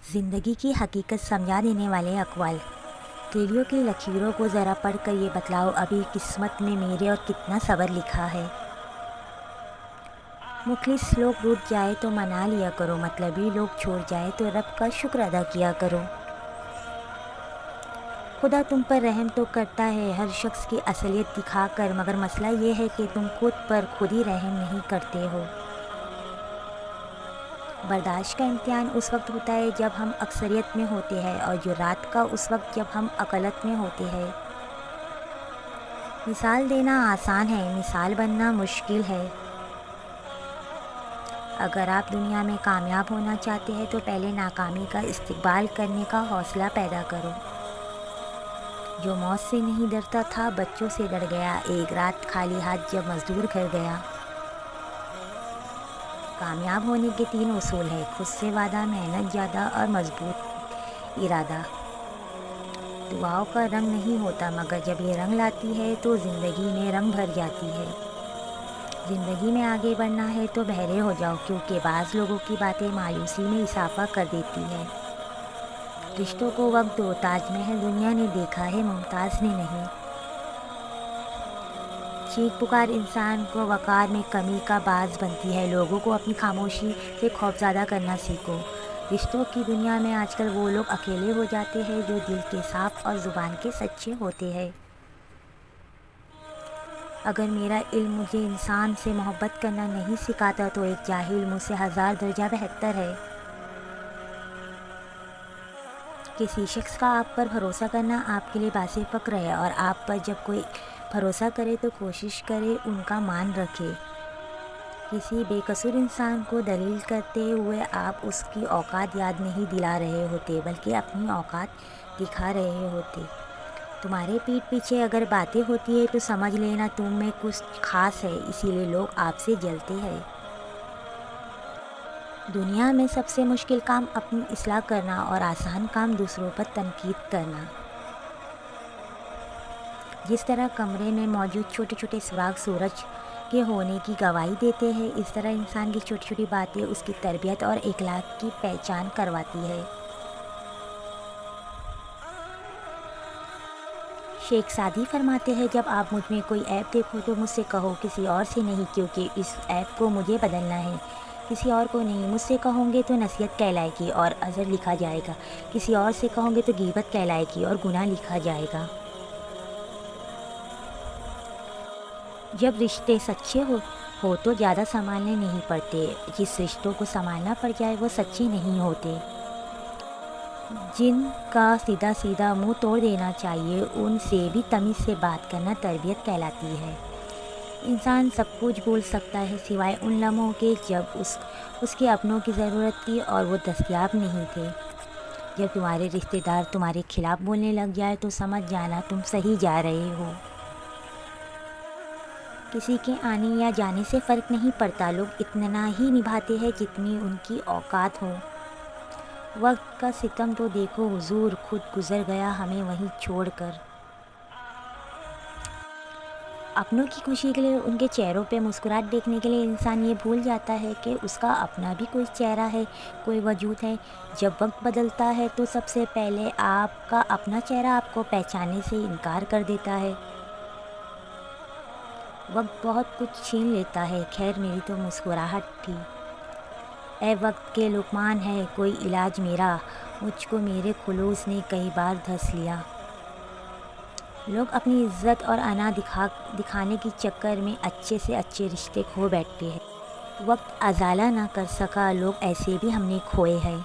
زندگی کی حقیقت سمجھا دینے والے اقوال۔ کلیوں کی لکیروں کو ذرا پڑھ کر یہ بتلاؤ ابھی قسمت میں میرے اور کتنا صبر لکھا ہے۔ مخلص لوگ روٹھ جائے تو منا لیا کرو، مطلبی لوگ چھوڑ جائے تو رب کا شکر ادا کیا کرو۔ خدا تم پر رحم تو کرتا ہے ہر شخص کی اصلیت دکھا کر، مگر مسئلہ یہ ہے کہ تم خود پر خود ہی رحم نہیں کرتے ہو۔ برداشت کا امتحان اس وقت ہوتا ہے جب ہم اکثریت میں ہوتے ہیں، اور جرات کا اس وقت جب ہم اقلیت میں ہوتے ہیں۔ مثال دینا آسان ہے، مثال بننا مشکل ہے۔ اگر آپ دنیا میں کامیاب ہونا چاہتے ہیں تو پہلے ناکامی کا استقبال کرنے کا حوصلہ پیدا کرو۔ جو موت سے نہیں ڈرتا تھا بچوں سے ڈر گیا، ایک رات خالی ہاتھ جب مزدور گھر گیا۔ کامیاب ہونے کے 3 اصول ہیں: خود سے وعدہ، محنت زیادہ اور مضبوط ارادہ۔ دعاؤں کا رنگ نہیں ہوتا، مگر جب یہ رنگ لاتی ہے تو زندگی میں رنگ بھر جاتی ہے۔ زندگی میں آگے بڑھنا ہے تو بہرے ہو جاؤ، کیونکہ بعض لوگوں کی باتیں مایوسی میں اضافہ کر دیتی ہے۔ رشتوں کو وقت دو، تاج محل دنیا نے دیکھا ہے، ممتاز نے نہیں۔ چیخ پکار انسان کو وقار میں کمی کا باعث بنتی ہے۔ لوگوں کو اپنی خاموشی سے خوفزدہ کرنا سیکھو۔ رشتوں کی دنیا میں آج کل وہ لوگ اکیلے ہو جاتے ہیں جو دل کے صاف اور زبان کے سچے ہوتے ہیں۔ اگر میرا علم مجھے انسان سے محبت کرنا نہیں سکھاتا تو ایک جاہل مجھ سے 1000 درجہ بہتر ہے۔ کسی شخص کا آپ پر بھروسہ کرنا آپ کے لیے باعث فخر ہے، اور آپ پر جب کوئی بھروسہ کرے تو کوشش کرے ان کا مان رکھے۔ کسی بے قصور انسان کو دلیل کرتے ہوئے آپ اس کی اوقات یاد نہیں دلا رہے ہوتے، بلکہ اپنی اوقات دکھا رہے ہوتے۔ تمہارے پیٹھ پیچھے اگر باتیں ہوتی ہیں تو سمجھ لینا تم میں کچھ خاص ہے، اسی لیے لوگ آپ سے جلتے ہیں۔ دنیا میں سب سے مشکل کام اپنی اصلاح کرنا اور آسان کام دوسروں پر تنقید کرنا۔ جس طرح کمرے میں موجود چھوٹے چھوٹے سوراخ سورج کے ہونے کی گواہی دیتے ہیں، اس طرح انسان کی چھوٹی چھوٹی باتیں اس کی تربیت اور اخلاق کی پہچان کرواتی ہے۔ شیخ سعدی فرماتے ہیں، جب آپ مجھ میں کوئی عیب دیکھو تو مجھ سے کہو، کسی اور سے نہیں، کیونکہ اس عیب کو مجھے بدلنا ہے، کسی اور کو نہیں۔ مجھ سے کہوں گے تو نصیحت کہلائے گی اور اجر لکھا جائے گا، کسی اور سے کہوں گے تو غیبت کہلائے گی اور گناہ لکھا جائے گا۔ جب رشتے سچے ہو تو زیادہ سنبھالنے نہیں پڑتے، جس رشتوں کو سنبھالنا پڑ جائے وہ سچے نہیں ہوتے۔ جن کا سیدھا سیدھا منہ توڑ دینا چاہیے ان سے بھی تمیز سے بات کرنا تربیت کہلاتی ہے۔ انسان سب کچھ بھول سکتا ہے سوائے ان لمحوں کے جب اس کے اپنوں کی ضرورت تھی اور وہ دستیاب نہیں تھے۔ جب تمہارے رشتہ دار تمہارے خلاف بولنے لگ جائے تو سمجھ جانا تم صحیح جا رہے ہو۔ کسی کے آنے یا جانے سے فرق نہیں پڑتا، لوگ اتنا ہی نبھاتے ہیں جتنی ان کی اوقات ہو۔ وقت کا ستم تو دیکھو حضور، خود گزر گیا ہمیں وہیں چھوڑ کر۔ اپنوں کی خوشی کے لیے ان کے چہروں پہ مسکراہٹ دیکھنے کے لیے انسان یہ بھول جاتا ہے کہ اس کا اپنا بھی کوئی چہرہ ہے، کوئی وجود ہے۔ جب وقت بدلتا ہے تو سب سے پہلے آپ کا اپنا چہرہ آپ کو پہچاننے سے انکار کر دیتا ہے۔ وقت بہت کچھ چھین لیتا ہے، خیر میری تو مسکراہٹ تھی۔ اے وقت کے لقمان ہے کوئی علاج میرا، مجھ کو میرے خلوص نے کئی بار دھس لیا۔ لوگ اپنی عزت اور انا دکھانے کے چکر میں اچھے سے اچھے رشتے کھو بیٹھتے ہیں۔ وقت ازالہ نہ کر سکا، لوگ ایسے بھی ہم نے کھوئے ہیں۔